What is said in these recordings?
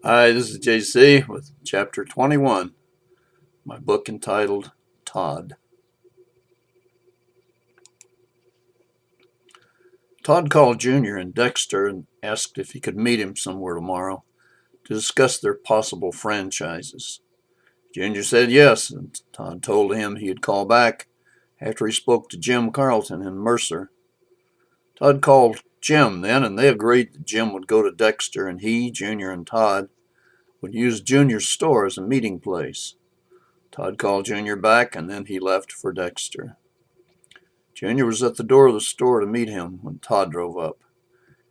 Hi, this is JC with Chapter 21, my book entitled Todd. Todd called Junior and Dexter and asked if he could meet him somewhere tomorrow to discuss their possible franchises. Junior said yes, and Todd told him he'd call back after he spoke to Jim Carlton in Mercer. Todd called Jim then, and they agreed that Jim would go to Dexter and he, Junior, and Todd would use Junior's store as a meeting place. Todd called Junior back, and then he left for Dexter. Junior was at the door of the store to meet him when Todd drove up.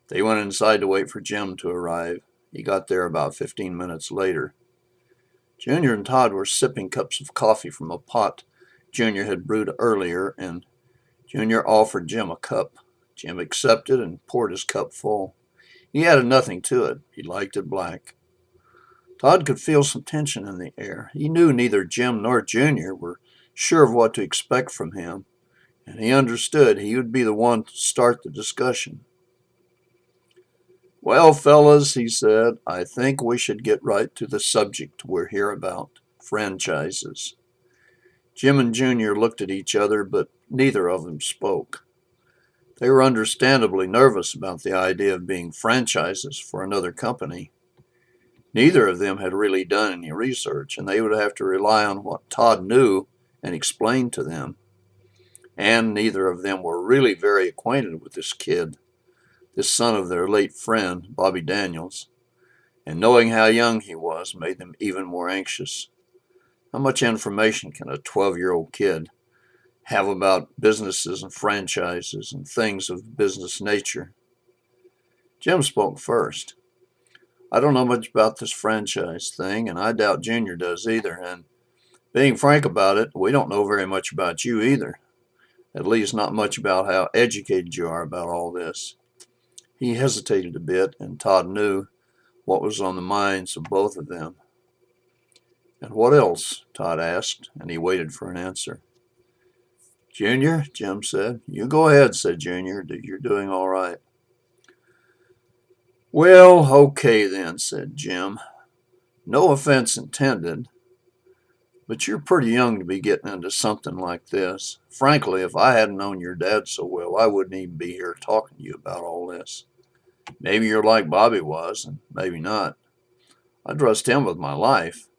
They went inside to wait for Jim to arrive. He got there about 15 minutes later. Junior and Todd were sipping cups of coffee from a pot Junior had brewed earlier, and Junior offered Jim a cup. Jim accepted and poured his cup full. He added nothing to it. He liked it black. Todd could feel some tension in the air. He knew neither Jim nor Junior were sure of what to expect from him, and he understood he would be the one to start the discussion. "Well, fellas," he said, "I think we should get right to the subject we're here about, franchises." Jim and Junior looked at each other, but neither of them spoke. They were understandably nervous about the idea of being franchises for another company. Neither of them had really done any research, and they would have to rely on what Todd knew and explained to them. And neither of them were really very acquainted with this kid, this son of their late friend, Bobby Daniels, and knowing how young he was made them even more anxious. How much information can a 12-year-old kid have about businesses and franchises and things of business nature? Jim spoke first. "I don't know much about this franchise thing, and I doubt Junior does either, and being frank about it, we don't know very much about you either. At least not much about how educated you are about all this." He hesitated a bit, and Todd knew what was on the minds of both of them. "And what else?" Todd asked, and he waited for an answer. "Junior," Jim said. "You go ahead," said Junior. "You're doing all right." "Well, okay then," said Jim. "No offense intended, but you're pretty young to be getting into something like this. Frankly, if I hadn't known your dad so well, I wouldn't even be here talking to you about all this. Maybe you're like Bobby was, and maybe not. I'd trust him with my life,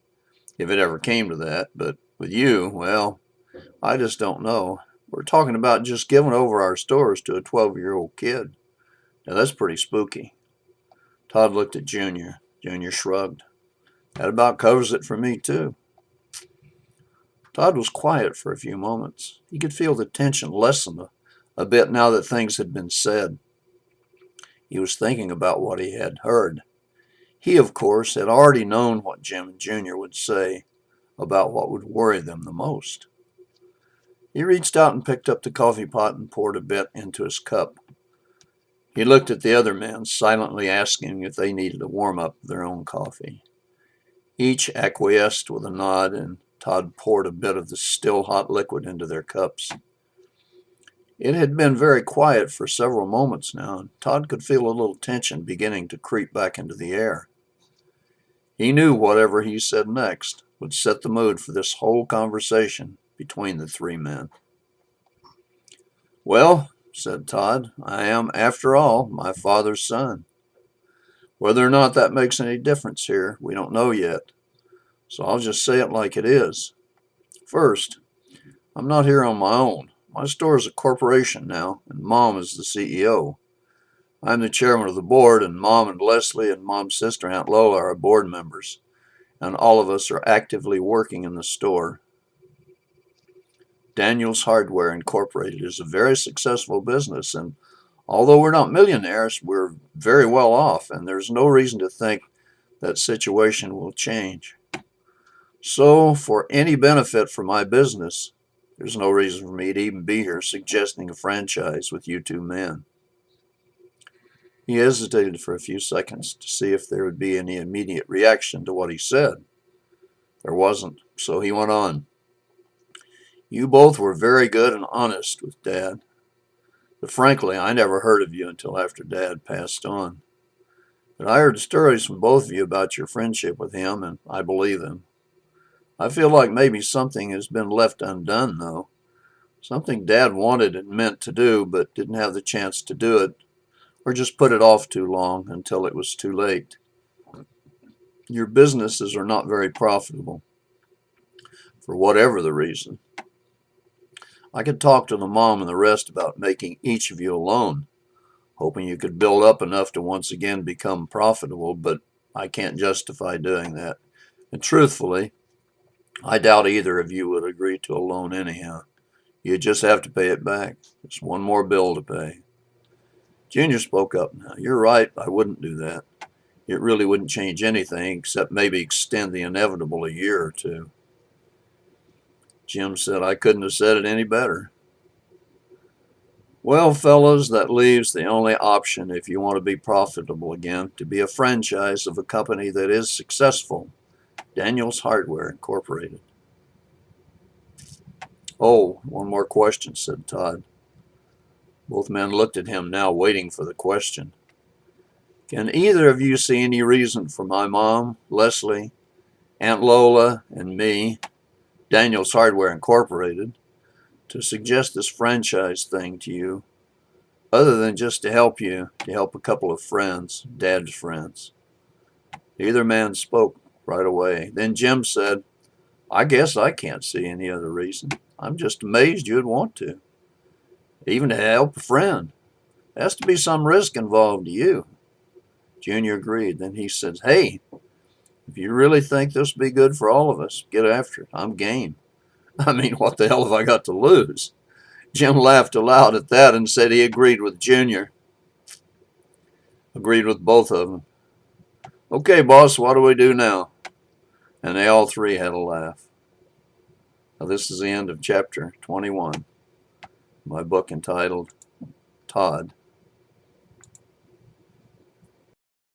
if it ever came to that. But with you, well, I just don't know. We're talking about just giving over our stores to a 12-year-old kid. Now, that's pretty spooky." Todd looked at Junior. Junior shrugged. "That about covers it for me, too." Todd was quiet for a few moments. He could feel the tension lessen a bit now that things had been said. He was thinking about what he had heard. He, of course, had already known what Jim and Junior would say about what would worry them the most. He reached out and picked up the coffee pot and poured a bit into his cup. He looked at the other men, silently asking if they needed a warm-up of their own coffee. Each acquiesced with a nod, and Todd poured a bit of the still hot liquid into their cups. It had been very quiet for several moments now, and Todd could feel a little tension beginning to creep back into the air. He knew whatever he said next would set the mood for this whole conversation between the three men. "Well," said Todd, "I am, after all, my father's son. Whether or not that makes any difference here, we don't know yet. So I'll just say it like it is. First, I'm not here on my own. My store is a corporation now, and Mom is the CEO. I'm the chairman of the board, and Mom and Leslie and Mom's sister, Aunt Lola, are board members, and all of us are actively working in the store. Daniels Hardware Incorporated is a very successful business, and although we're not millionaires, we're very well off, and there's no reason to think that situation will change. So, for any benefit for my business, there's no reason for me to even be here suggesting a franchise with you two men." He hesitated for a few seconds to see if there would be any immediate reaction to what he said. There wasn't, so he went on. "You both were very good and honest with Dad. But frankly, I never heard of you until after Dad passed on. But I heard stories from both of you about your friendship with him, and I believe them. I feel like maybe something has been left undone, though. Something Dad wanted and meant to do, but didn't have the chance to do it, or just put it off too long until it was too late. Your businesses are not very profitable, for whatever the reason. I could talk to the mom and the rest about making each of you a loan, hoping you could build up enough to once again become profitable, but I can't justify doing that. And truthfully, I doubt either of you would agree to a loan anyhow. You just have to pay it back. It's one more bill to pay. Junior spoke up now. You're right, I wouldn't do that. It really wouldn't change anything except maybe extend the inevitable a year or two. Jim said, I couldn't have said it any better. Well, fellas, that leaves the only option if you want to be profitable again, to be a franchise of a company that is successful, Daniels Hardware Incorporated. Oh, one more question, said Todd. Both men looked at him now, waiting for the question. Can either of you see any reason for my mom, Leslie, Aunt Lola, and me, Daniels Hardware Incorporated, to suggest this franchise thing to you, other than just to help you, to help a couple of friends, Dad's friends? Neither man spoke right away. Then Jim said, I guess I can't see any other reason. I'm just amazed you'd want to. Even to help a friend. There has to be some risk involved to you. Junior agreed. Then he said, hey, if you really think this will be good for all of us, get after it. I'm game. I mean, what the hell have I got to lose? Jim laughed aloud at that and said he agreed with Junior. Agreed with both of them. Okay, boss, what do we do now? And they all three had a laugh. Now, this is the end of chapter 21, my book entitled Todd.